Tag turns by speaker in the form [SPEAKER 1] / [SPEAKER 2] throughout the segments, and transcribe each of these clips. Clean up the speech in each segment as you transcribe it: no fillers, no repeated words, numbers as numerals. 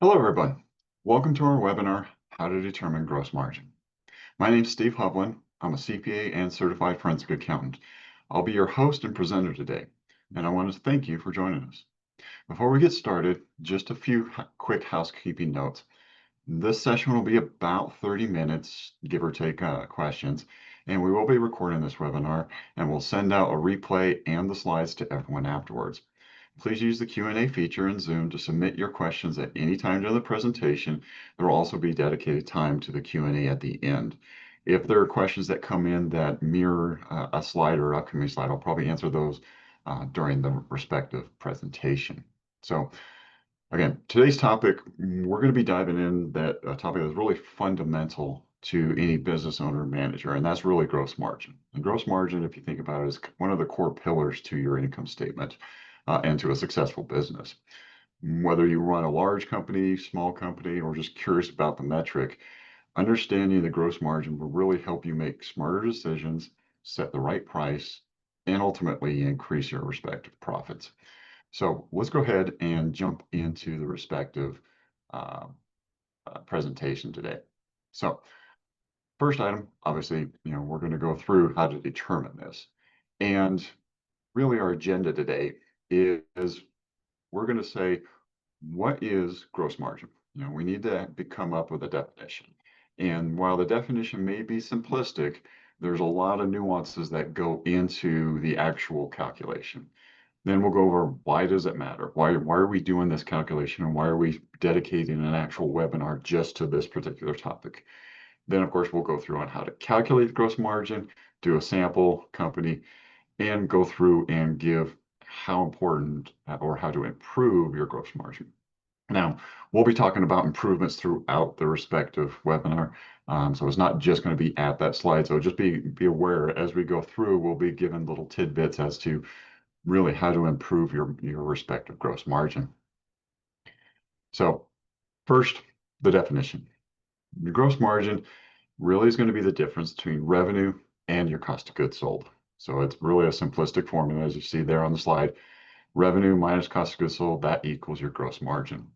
[SPEAKER 1] Hello, everyone. Welcome to our webinar, How to Determine Gross Margin. My name is Steve Hovland. I'm a CPA and certified forensic accountant. I'll be your host and presenter today, and I want to thank you for joining us. Before we get started, just a few quick housekeeping notes. This session will be about 30 minutes, give or take questions, and we will be recording this webinar, and we'll send out a replay and the slides to everyone afterwards. Please use the Q&A feature in Zoom to submit your questions at any time during the presentation. There will also be dedicated time to the Q&A at the end. If there are questions that come in that mirror a slide or upcoming slide, I'll probably answer those during the respective presentation. So again, today's topic, we're going to be diving in that topic that's really fundamental to any business owner or manager, and that's really gross margin. And gross margin, if you think about it, is one of the core pillars to your income statement and to a successful business. Whether you run a large company, small company, or just curious about the metric, understanding the gross margin will really help you make smarter decisions, set the right price, and ultimately increase your respective profits. So let's go ahead and jump into the respective presentation today. So first item, obviously, we're going to go through how to determine this. And really our agenda today is we're going to say, what is gross margin? We need to come up with a definition. And while the definition may be simplistic, there's a lot of nuances that go into the actual calculation. Then we'll go over why does it matter? Why are we doing this calculation, and why are we dedicating an actual webinar just to this particular topic? Then, of course, we'll go through on how to calculate gross margin, do a sample company, and go through and give how important or how to improve your gross margin. Now, we'll be talking about improvements throughout the respective webinar. So it's not just going to be at that slide. So just be aware as we go through, we'll be given little tidbits as to really how to improve your respective gross margin. So first, the definition. Your gross margin really is going to be the difference between revenue and your cost of goods sold. So it's really a simplistic formula, as you see there on the slide. Revenue minus cost of goods sold, that equals your gross margin.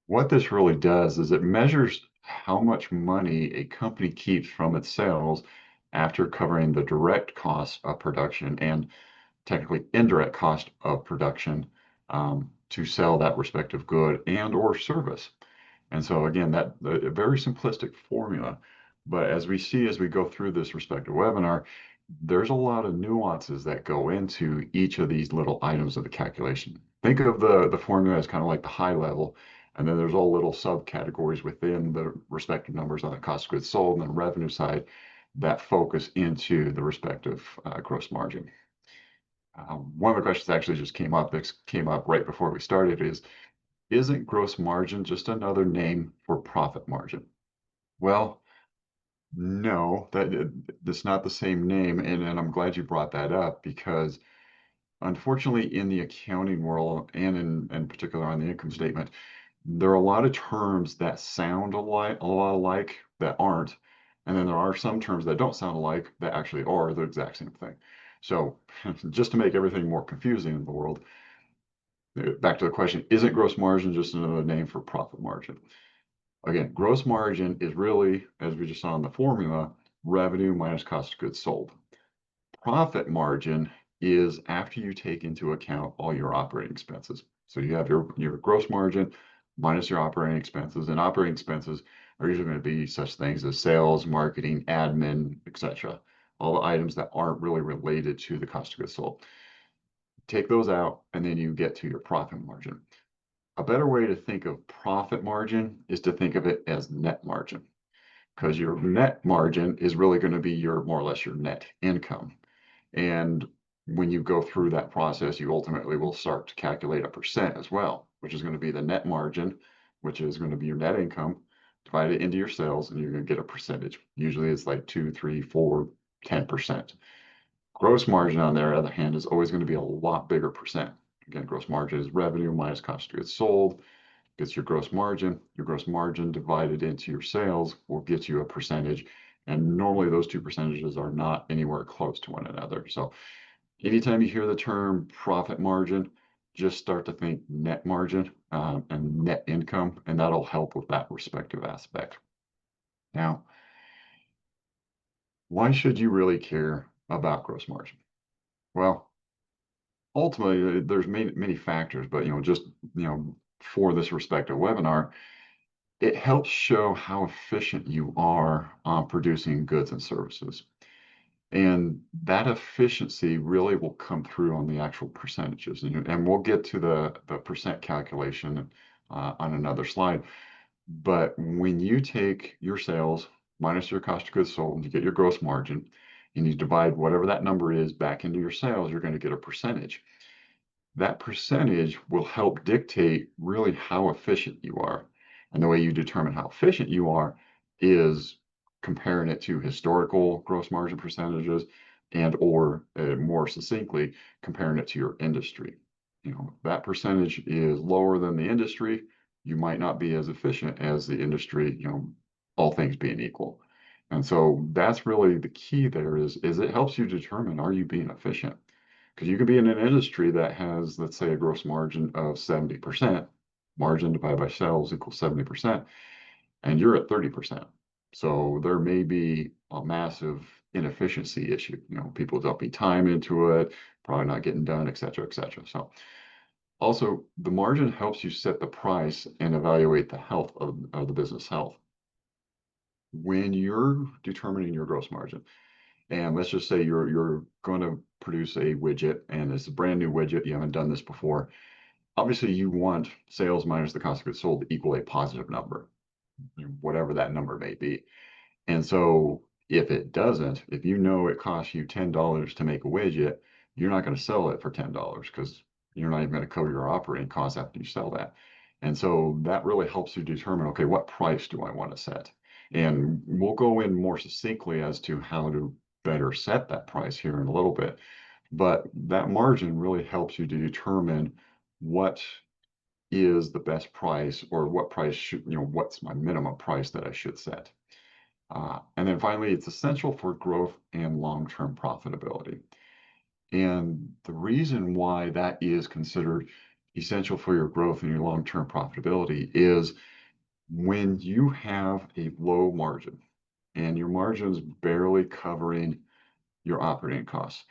[SPEAKER 1] What this really does is it measures how much money a company keeps from its sales after covering the direct costs of production and technically indirect cost of production to sell that respective good and or service. And so again, that a very simplistic formula, but as we see as we go through this respective webinar, there's a lot of nuances that go into each of these little items of the calculation. Think of the formula as kind of like the high level, and then there's all little subcategories within the respective numbers on the cost of goods sold and the revenue side that focus into the respective gross margin. One of the questions actually just came up right before we started is, isn't gross margin just another name for profit margin? Well, no, that's not the same name. And I'm glad you brought that up, because unfortunately in the accounting world and in particular on the income statement, there are a lot of terms that sound a lot alike that aren't. And then there are some terms that don't sound alike that actually are the exact same thing. So just to make everything more confusing in the world, back to the question, isn't gross margin just another name for profit margin? Again, gross margin is really, as we just saw in the formula, revenue minus cost of goods sold. Profit margin is after you take into account all your operating expenses. So you have your gross margin minus your operating expenses, and operating expenses are usually going to be such things as sales, marketing, admin, etc. All the items that aren't really related to the cost of goods sold. Take those out, and then you get to your profit margin. A better way to think of profit margin is to think of it as net margin, because your net margin is really going to be more or less your net income. And when you go through that process, you ultimately will start to calculate a percent as well, which is going to be the net margin, which is going to be your net income divided into your sales, and you're going to get a percentage. Usually it's like 2, 3, 4, 10%. Gross margin, on the other hand, is always going to be a lot bigger percent. Again, gross margin is revenue minus cost of goods sold. Gets your gross margin. Your gross margin divided into your sales will get you a percentage. And normally those two percentages are not anywhere close to one another. So anytime you hear the term profit margin, just start to think net margin. and net income, and that'll help with that respective aspect. Now, why should you really care about gross margin? Well, ultimately, there's many factors, but just for this respective webinar, it helps show how efficient you are on producing goods and services. And that efficiency really will come through on the actual percentages. And we'll get to the percent calculation on another slide. But when you take your sales minus your cost of goods sold, you get your gross margin, and you divide whatever that number is back into your sales, you're going to get a percentage. That percentage will help dictate really how efficient you are. And the way you determine how efficient you are is comparing it to historical gross margin percentages and or more succinctly, comparing it to your industry. That percentage is lower than the industry, you might not be as efficient as the industry, all things being equal. And so that's really the key there is it helps you determine, are you being efficient? Because you could be in an industry that has, let's say, a gross margin of 70%, margin divided by sales equals 70%, and you're at 30%. So there may be a massive inefficiency issue. People dumping time into it, probably not getting done, et cetera, et cetera. So also, the margin helps you set the price and evaluate the health of the business health. When you're determining your gross margin, and let's just say you're going to produce a widget and it's a brand new widget, you haven't done this before. Obviously, you want sales minus the cost of goods sold to equal a positive number, whatever that number may be. And so if it doesn't, if it costs you $10 to make a widget, you're not going to sell it for $10 because you're not even going to cover your operating costs after you sell that. And so that really helps you determine, okay, what price do I want to set? And we'll go in more succinctly as to how to better set that price here in a little bit. But that margin really helps you to determine what is the best price or what price should, what's my minimum price that I should set. And then finally, it's essential for growth and long-term profitability. And the reason why that is considered essential for your growth and your long-term profitability is when you have a low margin and your margin's barely covering your operating costs,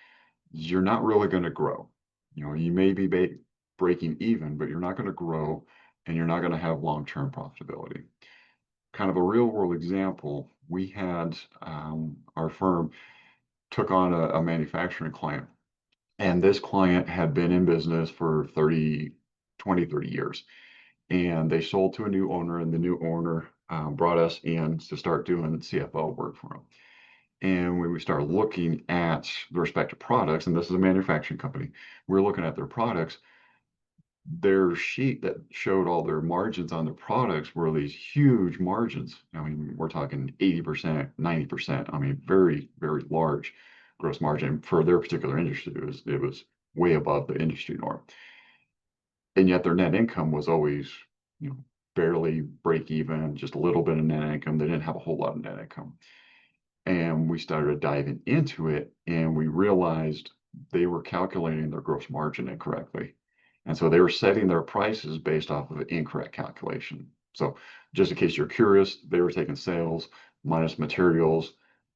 [SPEAKER 1] you're not really going to grow. You may be breaking even, but you're not going to grow and you're not going to have long-term profitability. Kind of a real world example, we had our firm took on a manufacturing client, and this client had been in business for 30 years. And they sold to a new owner, and the new owner brought us in to start doing CFO work for them. And when we started looking at the respective products, and this is a manufacturing company, we were looking at their products. Their sheet that showed all their margins on their products were these huge margins. I mean, we're talking 80%, 90%. I mean, very, very large gross margin for their particular industry. It was way above the industry norm. And yet their net income was always, barely break even, just a little bit of net income. They didn't have a whole lot of net income. And we started diving into it, and we realized they were calculating their gross margin incorrectly. And so they were setting their prices based off of an incorrect calculation. So just in case you're curious, they were taking sales minus materials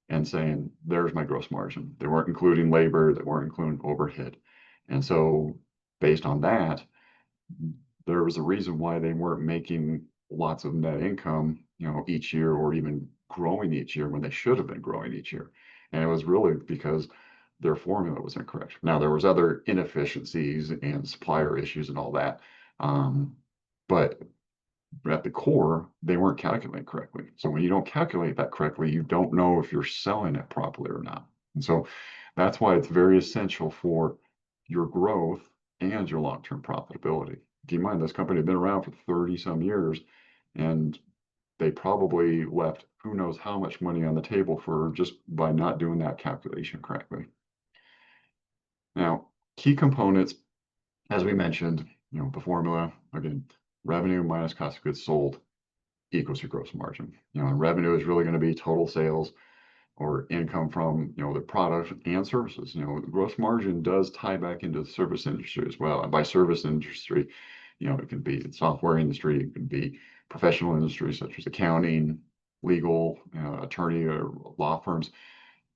[SPEAKER 1] and saying, there's my gross margin. They weren't including labor, they weren't including overhead. And so based on that, there was a reason why they weren't making lots of net income, each year, or even growing each year when they should have been growing each year. And it was really because their formula was incorrect. Now, there was other inefficiencies and supplier issues and all that. But at the core, they weren't calculating correctly. So when you don't calculate that correctly, you don't know if you're selling it properly or not. And so that's why it's very essential for your growth and your long-term profitability. Keep in mind, this company had been around for 30 some years, and they probably left who knows how much money on the table for just by not doing that calculation correctly. Now, key components, as we mentioned, the formula, again, revenue minus cost of goods sold equals your gross margin. And revenue is really going to be total sales or income from, the product and services. The gross margin does tie back into the service industry as well. And by service industry, It can be the software industry, it can be professional industries such as accounting, legal, attorney or law firms.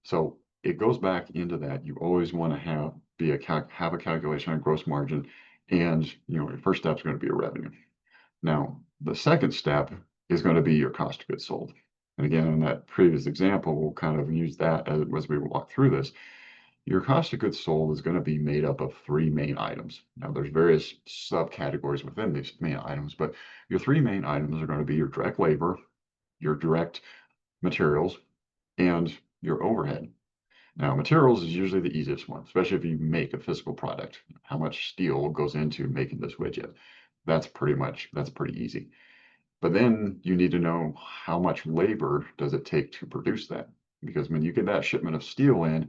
[SPEAKER 1] So it goes back into that. You always want to have a calculation on gross margin, and your first step is going to be a revenue. Now, the second step is going to be your cost of goods sold. And again, in that previous example, we'll kind of use that as we walk through this. Your cost of goods sold is going to be made up of three main items. Now, there's various subcategories within these main items, but your three main items are going to be your direct labor, your direct materials, and your overhead. Now, materials is usually the easiest one, especially if you make a physical product. How much steel goes into making this widget? That's pretty easy. But then you need to know how much labor does it take to produce that? Because when you get that shipment of steel in,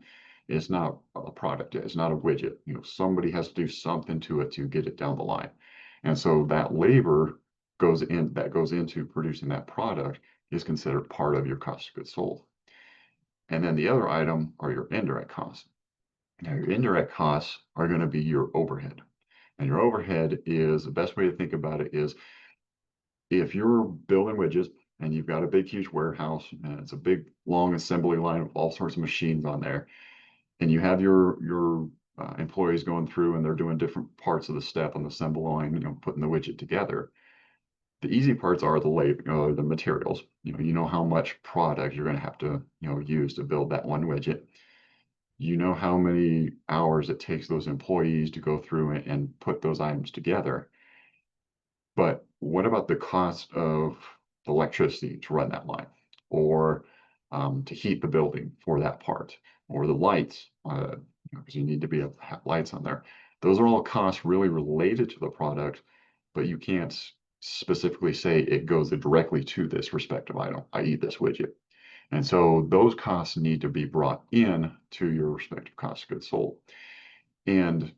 [SPEAKER 1] it's not a product, it's not a widget. Somebody has to do something to it to get it down the line. And so that labor that goes into producing that product is considered part of your cost of goods sold. And then the other item are your indirect costs. Now, your indirect costs are going to be your overhead. And your overhead is the best way to think about it is if you're building widgets and you've got a big, huge warehouse and it's a big, long assembly line with all sorts of machines on there, and you have your employees going through and they're doing different parts of the step on the assembly line, putting the widget together. The easy parts are the labor, the materials. You know how much product you're going to have to use to build that one widget. You know how many hours it takes those employees to go through and put those items together. But what about the cost of electricity to run that line, or to heat the building for that part, or the lights, because you need to be able to have lights on there. Those are all costs really related to the product, but you can't specifically say it goes directly to this respective item, i.e. this widget. And so those costs need to be brought in to your respective cost of goods sold. And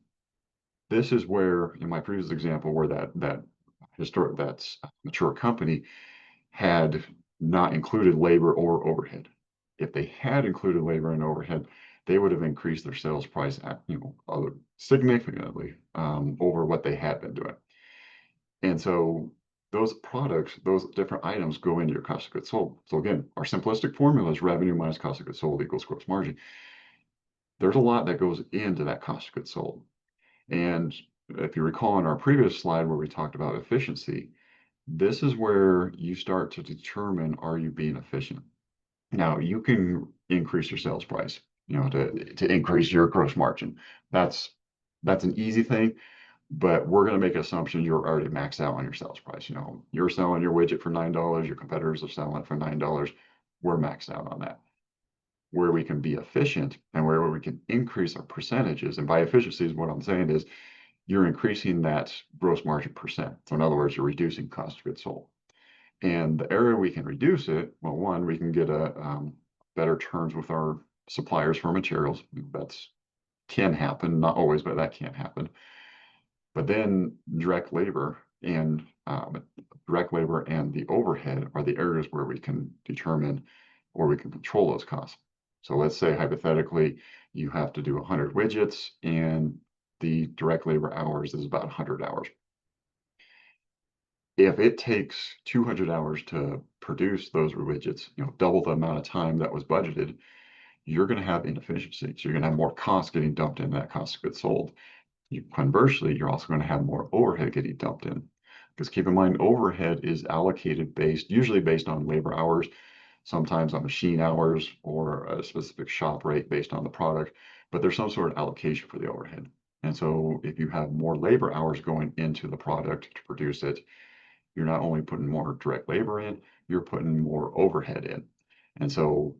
[SPEAKER 1] this is where, in my previous example, where that mature company had not included labor or overhead. If they had included labor and overhead, they would have increased their sales price significantly over what they had been doing. And so those products, those different items go into your cost of goods sold. So again, our simplistic formula is revenue minus cost of goods sold equals gross margin. There's a lot that goes into that cost of goods sold. And if you recall in our previous slide where we talked about efficiency, this is where you start to determine, are you being efficient? Now, you can increase your sales price, to increase your gross margin. That's an easy thing, but we're going to make an assumption you're already maxed out on your sales price. You're selling your widget for $9, your competitors are selling it for $9. We're maxed out on that. Where we can be efficient and where we can increase our percentages, and by efficiency is what I'm saying is you're increasing that gross margin percent. So in other words, you're reducing cost of goods sold. And the area we can reduce it, well, one, we can get better terms with our suppliers for materials. That's can happen, not always, but that can happen. But then direct labor and the overhead are the areas where we can determine or we can control those costs. So let's say hypothetically, you have to do 100 widgets and the direct labor hours is about 100 hours. If it takes 200 hours to produce those widgets, double the amount of time that was budgeted, you're going to have inefficiency. So you're going to have more costs getting dumped in that cost of goods sold. Conversely, you're also going to have more overhead getting dumped in. Because keep in mind, overhead is allocated usually based on labor hours, sometimes on machine hours or a specific shop rate based on the product, but there's some sort of allocation for the overhead. And so if you have more labor hours going into the product to produce it, you're not only putting more direct labor in, you're putting more overhead in. And so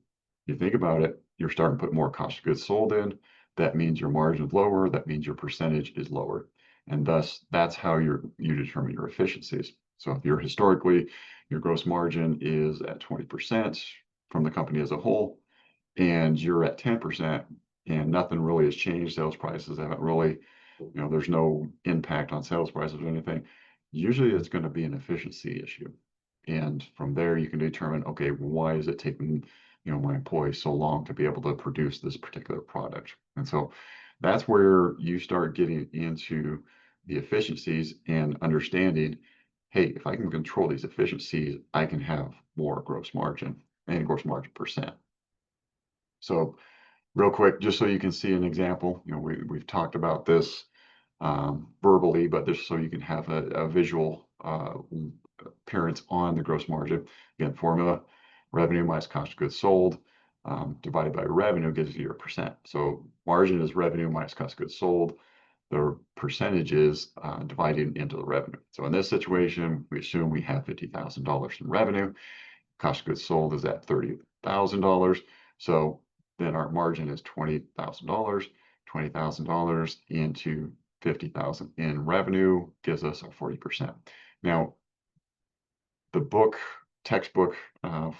[SPEAKER 1] you think about it, you're starting to put more cost of goods sold in. That means your margin is lower. That means your percentage is lower. And thus, that's how you determine your efficiencies. So if you're historically, your gross margin is at 20% from the company as a whole, and you're at 10%, and nothing really has changed, sales prices haven't really, there's no impact on sales prices or anything, usually it's going to be an efficiency issue. And from there, you can determine, okay, why is it taking my employees so long to be able to produce this particular product? And so that's where you start getting into the efficiencies and understanding, hey, if I can control these efficiencies, I can have more gross margin and gross margin percent. So real quick, just so you can see an example, we've talked about this verbally, but just so you can have a visual appearance on the gross margin. Again, formula, revenue minus cost of goods sold, divided by revenue gives you your percent. So margin is revenue minus cost of goods sold. The percentage is divided into the revenue. So in this situation, we assume we have $50,000 in revenue. Cost of goods sold is at $30,000. So then our margin is $20,000. $20,000 into 50,000 in revenue gives us a 40%. Now, the textbook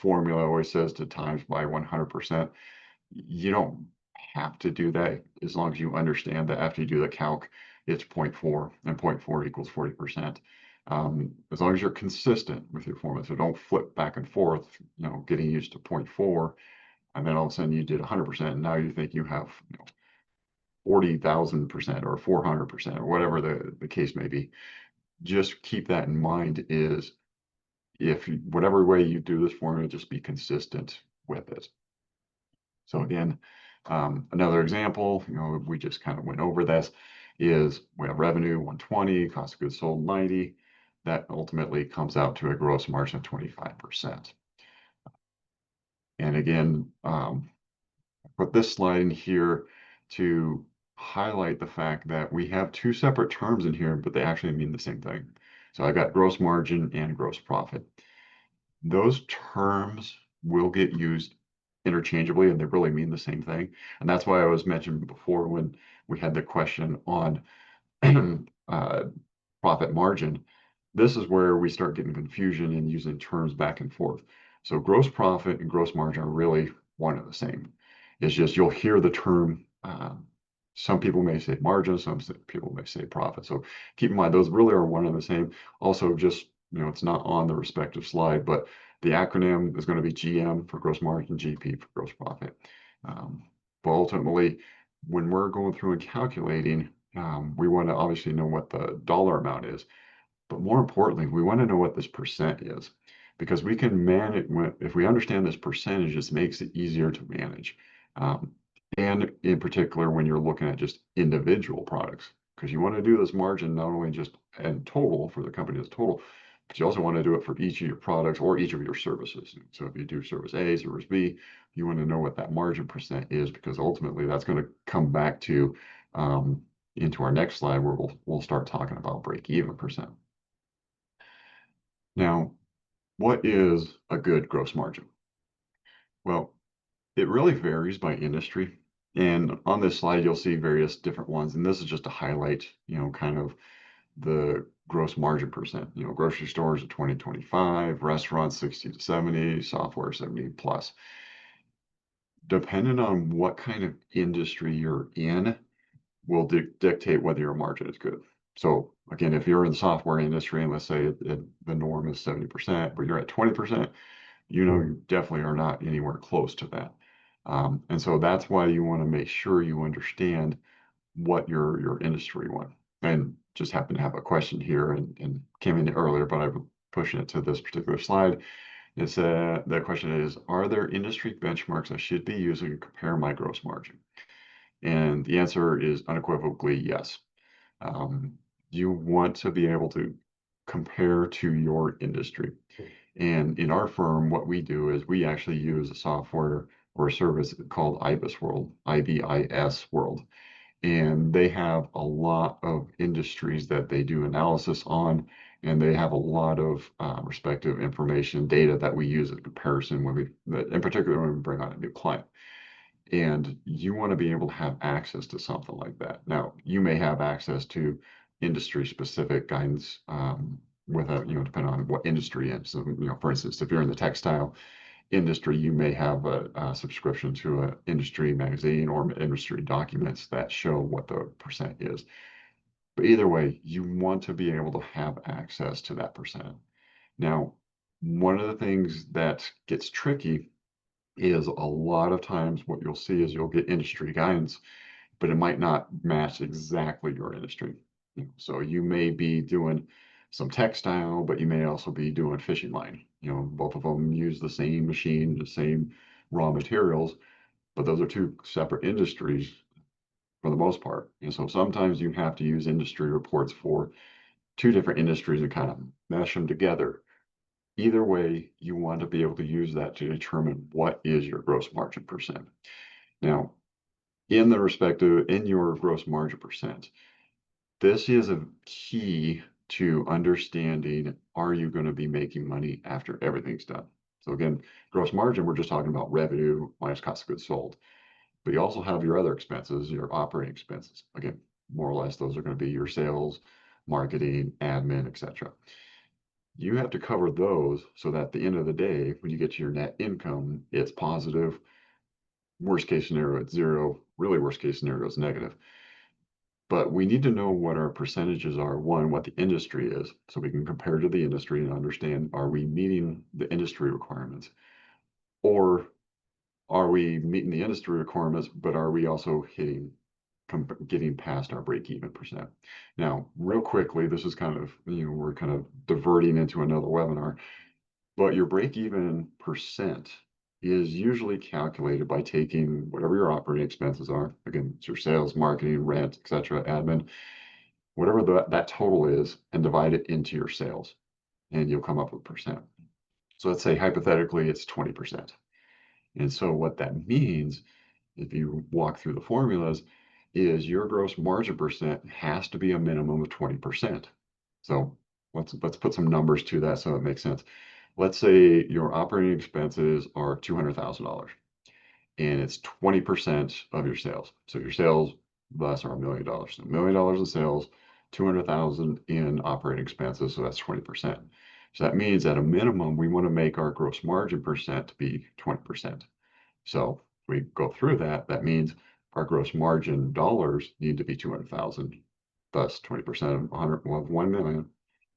[SPEAKER 1] formula always says to times by 100%. You don't have to do that as long as you understand that after you do the calc, it's 0.4 and 0.4 equals 40%. As long as you're consistent with your formula, so don't flip back and forth, getting used to 0.4, and then all of a sudden you did 100%, and now you think you have 40,000% or 400% or whatever the case may be. Just keep that in mind, is if whatever way you do this formula, just be consistent with it. So again, another example, we just kind of went over this, is we have revenue 120, cost of goods sold 90. That ultimately comes out to a gross margin of 25%. And again, put this slide in here to highlight the fact that we have two separate terms in here, but they actually mean the same thing. So I've got gross margin and gross profit. Those terms will get used interchangeably, and they really mean the same thing. And that's why I was mentioned before when we had the question on profit margin. This is where we start getting confusion and using terms back and forth. So gross profit and gross margin are really one and the same. It's just you'll hear the term. Some people may say margin, some people may say profit. So keep in mind, those really are one and the same. Also, just, it's not on the respective slide, but the acronym is going to be GM for gross margin, GP for gross profit. But ultimately, when we're going through and calculating, we want to obviously know what the dollar amount is. But more importantly, we want to know what this percent is, because we can manage, if we understand this percentage, this makes it easier to manage. And in particular, when you're looking at just individual products, because you want to do this margin not only just in total for the company as total, but you also want to do it for each of your products or each of your services. So if you do service A, service B, you want to know what that margin percent is, because ultimately that's going to come back to into our next slide, where we'll start talking about break-even percent. Now, what is a good gross margin? Well, it really varies by industry. And on this slide, you'll see various different ones. And this is just to highlight, kind of the gross margin percent. Grocery stores at 20-25, restaurants 60 to 70, software 70 plus. Depending on what kind of industry you're in, will dictate whether your margin is good. So again, if you're in the software industry, and let's say the norm is 70%, but you're at 20%, you definitely are not anywhere close to that. And so that's why you want to make sure you understand what your industry wants. And just happen to have a question here and came in earlier, but I'm pushing it to this particular slide. It's the question is, are there industry benchmarks I should be using to compare my gross margin? And the answer is unequivocally yes. You want to be able to compare to your industry. And in our firm, what we do is we actually use a software or a service called IBIS World, IBIS World. And they have a lot of industries that they do analysis on, and they have a lot of respective information data that we use as comparison in particular, when we bring on a new client. And you want to be able to have access to something like that. Now, you may have access to industry-specific guidance depending on what industry you're in. So, for instance, if you're in the textile industry, you may have a subscription to an industry magazine or industry documents that show what the percent is. But either way, you want to be able to have access to that percent. Now, one of the things that gets tricky is a lot of times what you'll see is you'll get industry guidance, but it might not match exactly your industry. So you may be doing some textile, but you may also be doing fishing line. Both of them use the same machine, the same raw materials, but those are two separate industries for the most part. And so sometimes you have to use industry reports for two different industries and kind of mesh them together. Either way, you want to be able to use that to determine what is your gross margin percent. Now, in your gross margin percent, this is a key to understanding, are you going to be making money after everything's done? So again, gross margin, we're just talking about revenue minus cost of goods sold. But you also have your other expenses, your operating expenses. Again, more or less, those are going to be your sales, marketing, admin, etc. You have to cover those so that at the end of the day, when you get to your net income, it's positive. Worst case scenario, it's zero. Really, worst case scenario is negative. But we need to know what our percentages are, one, what the industry is, so we can compare to the industry and understand, are we meeting the industry requirements? Or are we meeting the industry requirements, but are we also getting past our break-even percent? Now, real quickly, this is kind of, we're kind of diverting into another webinar, but your break-even percent is usually calculated by taking whatever your operating expenses are. Again, it's your sales, marketing, rent, etc., admin, whatever that total is, and divide it into your sales, and you'll come up with percent. So let's say hypothetically it's 20%. And so what that means, if you walk through the formulas, is your gross margin percent has to be a minimum of 20%. So let's put some numbers to that so it makes sense. Let's say your operating expenses are $200,000 and it's 20% of your sales. So your sales thus are $1 million. So $1 million in sales, 200,000 in operating expenses. So that's 20%. So that means at a minimum, we want to make our gross margin percent to be 20%. So if we go through that, that means our gross margin dollars need to be 200,000, thus 20% of 1 million.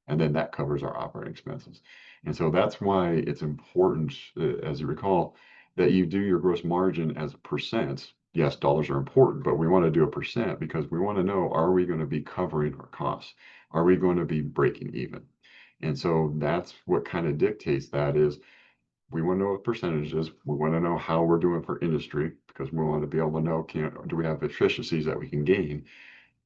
[SPEAKER 1] And then that covers our operating expenses. And so that's why it's important, as you recall, that you do your gross margin as a percent. Yes, dollars are important, but we want to do a percent because we want to know, are we going to be covering our costs? Are we going to be breaking even? And so that's what kind of dictates that is we want to know what percentages. We want to know how we're doing for industry because we want to be able to know, do we have efficiencies that we can gain?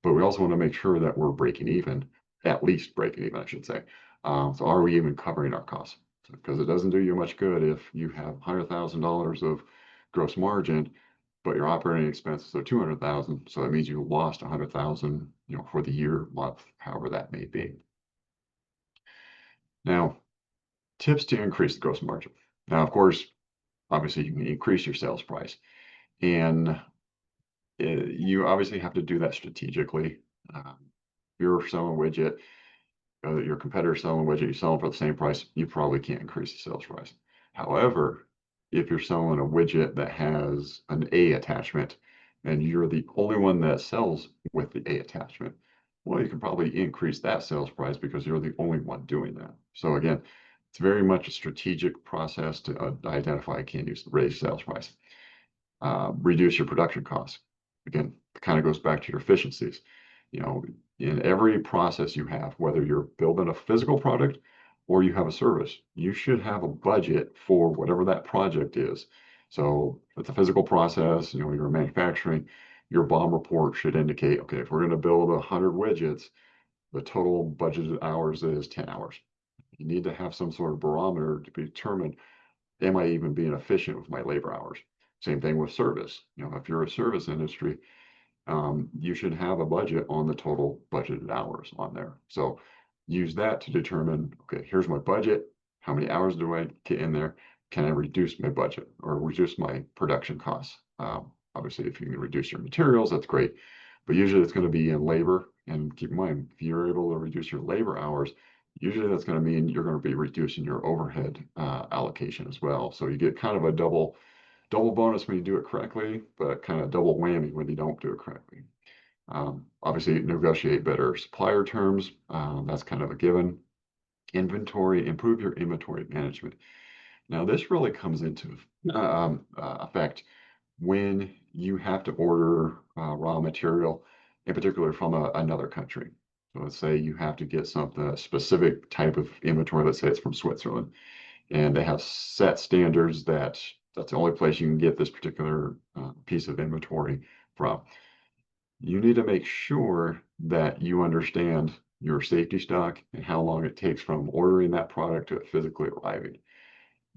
[SPEAKER 1] But we also want to make sure that we're breaking even, at least breaking even, I should say. So are we even covering our costs? Because it doesn't do you much good if you have $100,000 of gross margin, but your operating expenses are 200,000. So that means you lost 100,000, for the year, month, however that may be. Now, tips to increase the gross margin. Now, of course, obviously you can increase your sales price, and you obviously have to do that strategically. If you're selling a widget, your competitor selling a widget, you sell them for the same price, you probably can't increase the sales price. However, if you're selling a widget that has an A attachment and you're the only one that sells with the A attachment, well, you can probably increase that sales price because you're the only one doing that. So again, it's very much a strategic process to identify, can you raise sales price, reduce your production costs. Again, it kind of goes back to your efficiencies. In every process you have, whether you're building a physical product or you have a service, you should have a budget for whatever that project is. So if it's a physical process, you're manufacturing, your BOM report should indicate, okay, if we're going to build 100 widgets, the total budgeted hours is 10 hours. You need to have some sort of barometer to determine, am I even being efficient with my labor hours? Same thing with service. If you're a service industry, you should have a budget on the total budgeted hours on there. So use that to determine, okay, here's my budget. How many hours do I get in there? Can I reduce my budget or reduce my production costs? Obviously, if you can reduce your materials, that's great. But usually it's going to be in labor. And keep in mind, if you're able to reduce your labor hours, usually that's going to mean you're going to be reducing your overhead allocation as well. So you get kind of a double bonus when you do it correctly, but kind of double whammy when you don't do it correctly. Obviously, negotiate better supplier terms. That's kind of a given. Improve your inventory management. Now, this really comes into effect when you have to order raw material, in particular from another country. So let's say you have to get something, a specific type of inventory, let's say it's from Switzerland, and they have set standards that's the only place you can get this particular piece of inventory from. You need to make sure that you understand your safety stock and how long it takes from ordering that product to it physically arriving.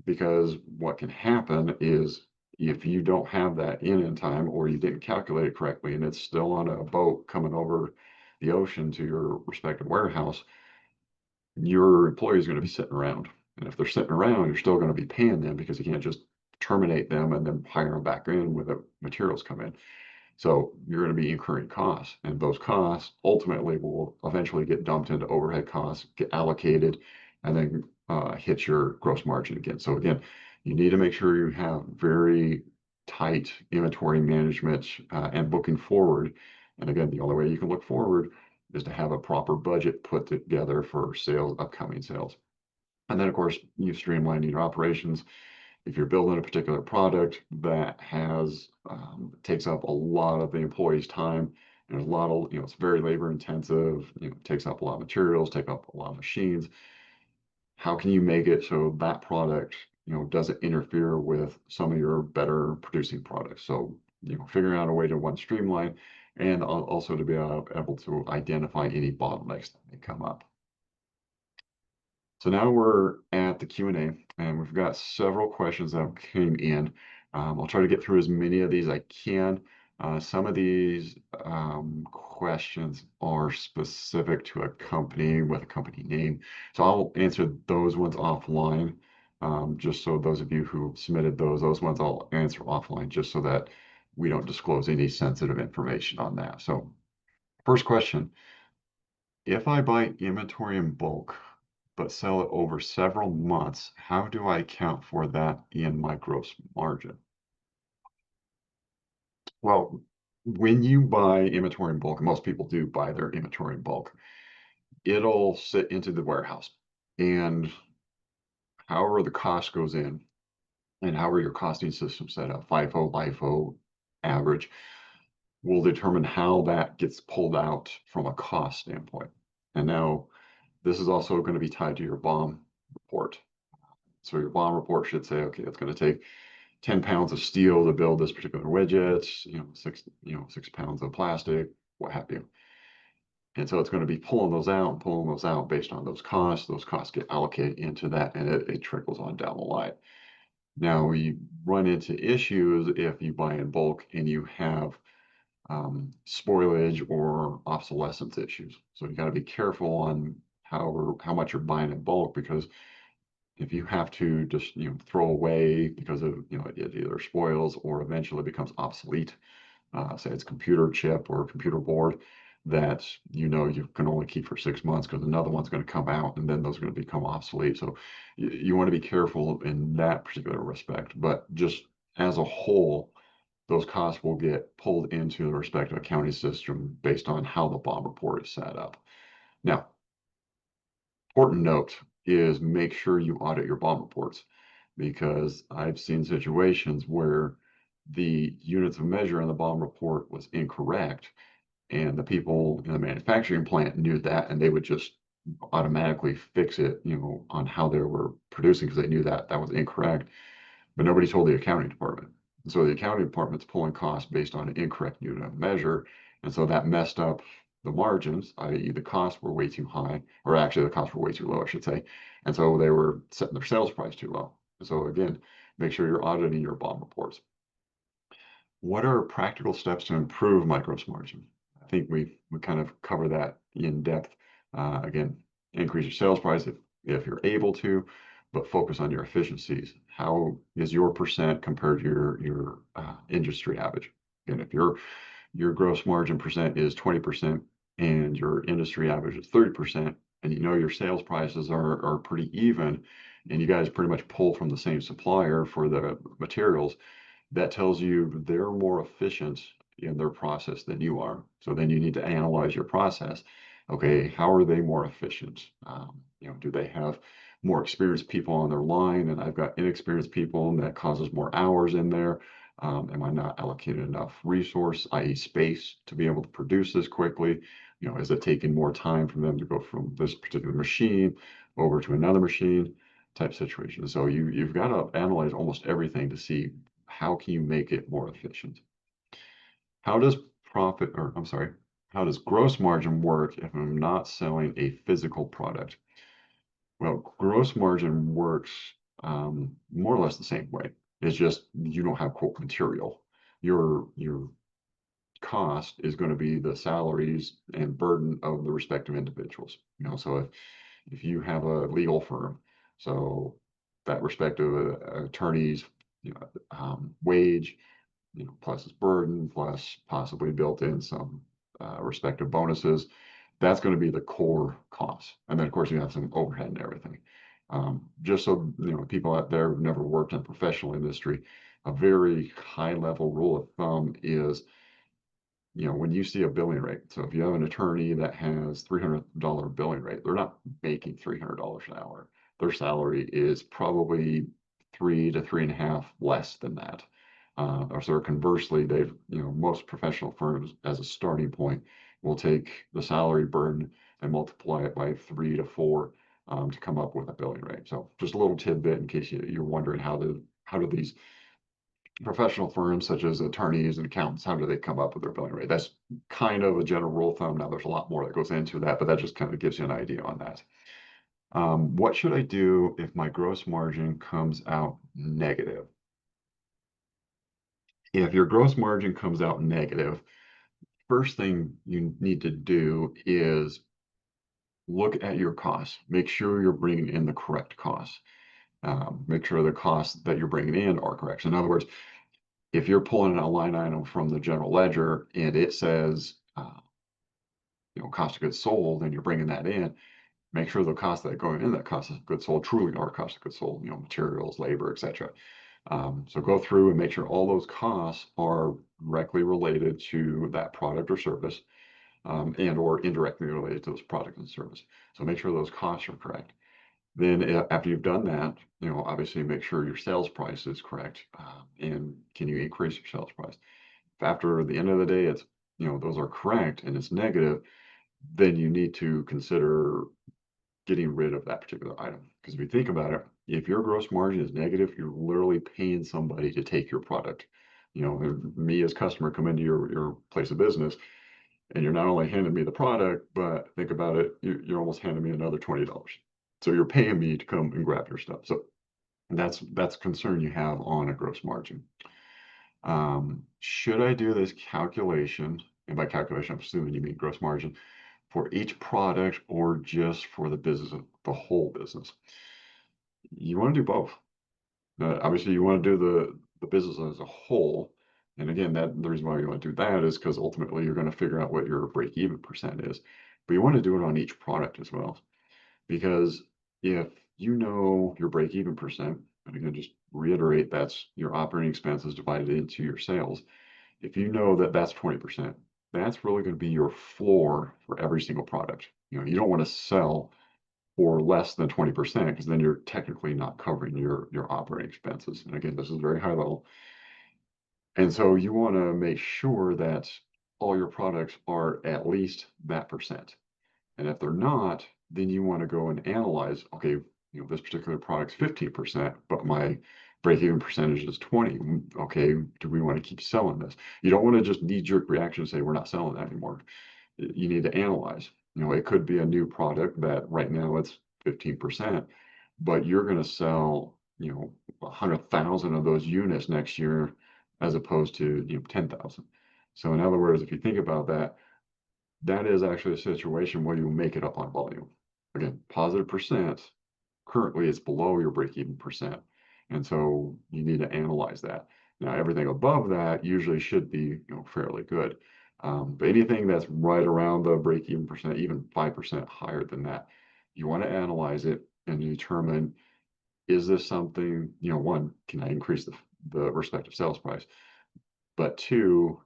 [SPEAKER 1] Because what can happen is if you don't have that in time or you didn't calculate it correctly and it's still on a boat coming over the ocean to your respective warehouse, your employee is going to be sitting around. And if they're sitting around, you're still going to be paying them because you can't just terminate them and then hire them back in when the materials come in. So you're going to be incurring costs, and those costs ultimately will eventually get dumped into overhead costs, get allocated, and then hit your gross margin again. So again, you need to make sure you have very tight inventory management and booking forward. And again, the only way you can look forward is to have a proper budget put together for sales, upcoming sales. And then, of course, you streamline your operations. If you're building a particular product that has takes up a lot of the employee's time, and a lot of, it's very labor intensive, takes up a lot of materials, take up a lot of machines. How can you make it so that product, doesn't interfere with some of your better producing products? So, figuring out a way to one streamline and also to be able to identify any bottlenecks that may come up. So now we're at the Q&A, and we've got several questions that came in. I'll try to get through as many of these I can. Some of these questions are specific to a company with a company name. So I'll answer those ones offline, just so those of you who submitted those ones I'll answer offline, just so that we don't disclose any sensitive information on that. So first question, if I buy inventory in bulk, but sell it over several months, how do I account for that in my gross margin? Well, when you buy inventory in bulk, and most people do buy their inventory in bulk, it'll sit into the warehouse. And however the cost goes in, and however your costing system set up, FIFO, LIFO, average, will determine how that gets pulled out from a cost standpoint. And now this is also going to be tied to your BOM report. So your BOM report should say, okay, it's going to take 10 pounds of steel to build this particular widget, 6 pounds of plastic, what have you. And so it's going to be pulling those out based on those costs. Those costs get allocated into that, and it trickles on down the line. Now, we run into issues if you buy in bulk and you have spoilage or obsolescence issues. So you got to be careful on how much you're buying in bulk, because if you have to just throw away because of it either spoils or eventually becomes obsolete, say it's computer chip or computer board that you can only keep for 6 months because another one's going to come out and then those are going to become obsolete. So you want to be careful in that particular respect. But just as a whole, those costs will get pulled into the respective accounting system based on how the BOM report is set up. Now, important note is make sure you audit your BOM reports, because I've seen situations where the units of measure in the BOM report was incorrect, and the people in the manufacturing plant knew that, and they would just automatically fix it, on how they were producing because they knew that that was incorrect, but nobody told the accounting department. And so the accounting department's pulling costs based on an incorrect unit of measure, and so that messed up the margins, i.e. the costs were way too high, or actually the costs were way too low, I should say. And so they were setting their sales price too low. So again, make sure you're auditing your BOM reports. What are practical steps to improve my gross margin? I think we kind of cover that in depth. Again, increase your sales price if you're able to, but focus on your efficiencies. How is your percent compared to your industry average? And if your gross margin percent is 20% and your industry average is 30%, and your sales prices are pretty even, and you guys pretty much pull from the same supplier for the materials, that tells you they're more efficient in their process than you are. So then you need to analyze your process. Okay, how are they more efficient? Do they have more experienced people on their line, and I've got inexperienced people, and that causes more hours in there? Am I not allocated enough resource, i.e. space, to be able to produce this quickly? You know, is it taking more time for them to go from this particular machine over to another machine type situation? So you've got to analyze almost everything to see how can you make it more efficient. How does profit, or I'm sorry, how does gross margin work if I'm not selling a physical product? Well, gross margin works more or less the same way. It's just you don't have quote material. Your cost is going to be the salaries and burden of the respective individuals. You know, so if you have a legal firm, so that respective attorney's wage, you know, plus his burden, plus possibly built in some respective bonuses. That's going to be the core cost. And then, of course, you have some overhead and everything. Just so, you know, people out there who've never worked in professional industry, a very high level rule of thumb is, you know, when you see a billing rate, so if you have an attorney that has $300 billing rate, they're not making $300 an hour. Their salary is probably 3 to 3.5 less than that. Or so conversely, they've, you know, most professional firms as a starting point will take the salary burden and multiply it by 3 to 4 to come up with a billing rate. So just a little tidbit in case you're wondering how do these professional firms such as attorneys and accountants, how do they come up with their billing rate? That's kind of a general rule of thumb. Now there's a lot more that goes into that, but that just kind of gives you an idea on that. What should I do if my gross margin comes out negative? If your gross margin comes out negative, first thing you need to do is look at your costs. Make sure you're bringing in the correct costs. Make sure the costs that you're bringing in are correct. So in other words, if you're pulling a line item from the general ledger and it says, you know, cost of goods sold, and you're bringing that in, make sure the costs that are going in that cost of goods sold truly are cost of goods sold, you know, materials, labor, etc. So go through and make sure all those costs are directly related to that product or service, and or indirectly related to those products and service. So make sure those costs are correct. Then after you've done that, you know, obviously make sure your sales price is correct, and can you increase your sales price? If after the end of the day, it's, you know, those are correct and it's negative, then you need to consider getting rid of that particular item. Because if you think about it, if your gross margin is negative, you're literally paying somebody to take your product. You know, me as customer come into your place of business, and you're not only handing me the product, but think about it, you're almost handing me another $20. So you're paying me to come and grab your stuff. So that's a concern you have on a gross margin. Should I do this calculation? And by calculation, I'm assuming you mean gross margin for each product or just for the business of the whole business. You want to do both. Obviously, you want to do the business as a whole. And again, that the reason why you want to do that is because ultimately you're going to figure out what your break-even percent is. But you want to do it on each product as well. Because if you know your break-even percent, and again, just reiterate, that's your operating expenses divided into your sales. If you know that that's 20%, that's really going to be your floor for every single product. You know, you don't want to sell for less than 20% because then you're technically not covering your operating expenses. And again, this is very high level. And so you want to make sure that all your products are at least that percent. And if they're not, then you want to go and analyze, okay, you know, this particular product's 15%, but my break-even percentage is 20. Okay, do we want to keep selling this? You don't want to just knee-jerk reaction and say, we're not selling that anymore. You need to analyze. You know, it could be a new product that right now it's 15%, but you're going to sell, you know, 100,000 of those units next year as opposed to, you know, 10,000. So in other words, if you think about that, that is actually a situation where you make it up on volume. Again, positive percent, currently it's below your break-even percent. And so you need to analyze that. Now, everything above that usually should be, you know, fairly good. But anything that's right around the break-even percent, even 5% higher than that, you want to analyze it and determine, is this something, you know, one, can I increase the respective sales price? But two,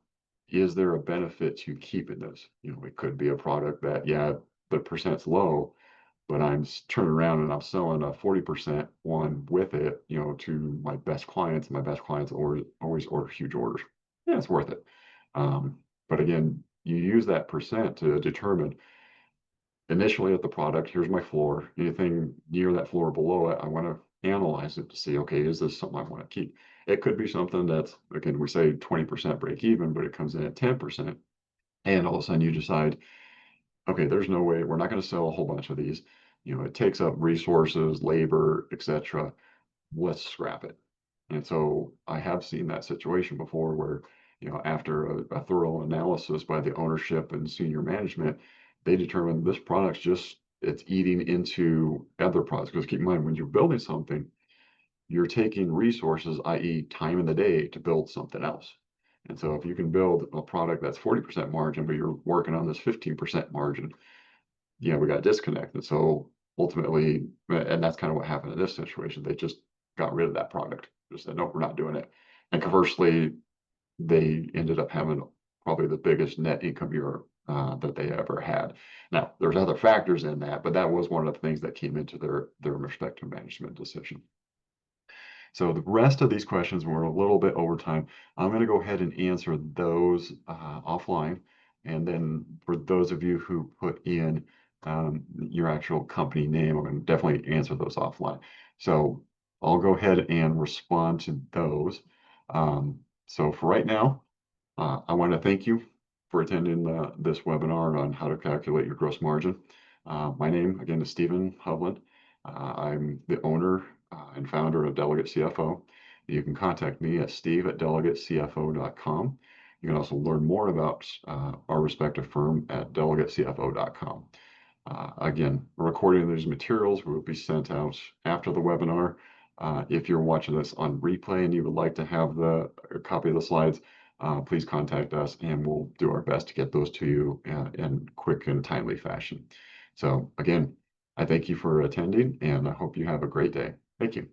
[SPEAKER 1] is there a benefit to keeping this? You know, it could be a product that, yeah, the percent's low, but I'm turning around and I'm selling a 40% one with it, you know, to my best clients. My best clients always order huge orders. Yeah, it's worth it. But again, you use that percent to determine initially at the product, here's my floor. Anything near that floor or below it, I want to analyze it to see, okay, is this something I want to keep? It could be something that's, again, we say 20% break even, but it comes in at 10%. And all of a sudden you decide, okay, there's no way, we're not going to sell a whole bunch of these. It takes up resources, labor, etc. Let's scrap it. And so I have seen that situation before where, after a thorough analysis by the ownership and senior management, they determined this product's just, it's eating into other products. Because keep in mind, when you're building something, you're taking resources, i.e. time in the day, to build something else. And so if you can build a product that's 40% margin, but you're working on this 15% margin, we got disconnected. So ultimately, and that's kind of what happened in this situation. They just got rid of that product. Just said, nope, we're not doing it. And conversely, they ended up having probably the biggest net income year that they ever had. Now, there's other factors in that, but that was one of the things that came into their respective management decision. So the rest of these questions were a little bit over time. I'm going to go ahead and answer those offline. And then for those of you who put in your actual company name, I'm going to definitely answer those offline. So I'll go ahead and respond to those. So for right now, I want to thank you for attending this webinar on how to calculate your gross margin. My name, again, is Stephen Hovland. I'm the owner and founder of Delegate CFO. You can contact me at steve@delegatecfo.com. You can also learn more about our respective firm at delegatecfo.com. Again, a recording of these materials will be sent out after the webinar. If you're watching this on replay and you would like to have a copy of the slides, please contact us and we'll do our best to get those to you in quick and timely fashion. So again, I thank you for attending and I hope you have a great day. Thank you.